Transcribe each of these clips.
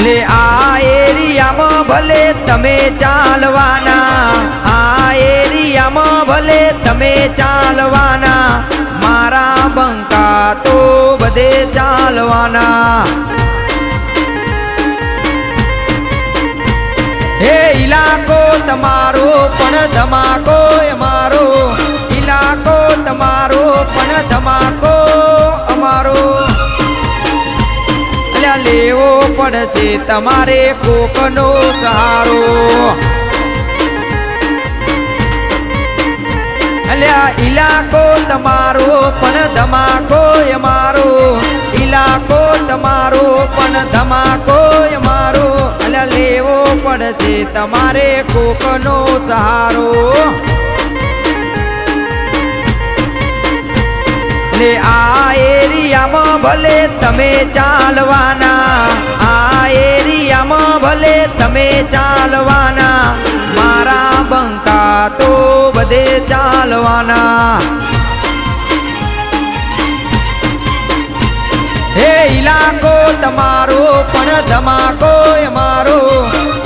એટલે આ એરિયામાં ભલે તમે ચાલવાના, આ એરિયામાં ભલે તમે ચાલવાના, મારા બંકા તો બધે ચાલવાના. હે ઇલાકો તમારો પણ ધમાકો અમારો, ઇલાકો તમારો પણ ધમાકો અમારો. અલ્યા લેવો પડશે તમારે કોકનો સહારો. અલ્યા ઇલાકો તમારો પણ ધમાકો અમારો, ઇલાકો તમારો પણ ધમાકો અમારો. અલ્યા લેવો પડશે તમારે કોકનો સહારો. આ એરિયામાં ભલે તમે ચાલવાના, આ એરિયામાં ભલે તમે ચાલવાના, મારા બંકા તો બધે ચાલવાના. હે ઇલાકો તમારો પણ ધમાકો અમારો,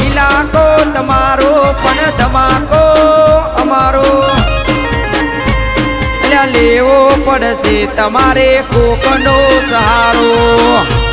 ઇલાકો તમારો પણ ધમાકો અમારો. લેવો પડશે તમારે કોકનો સહારો.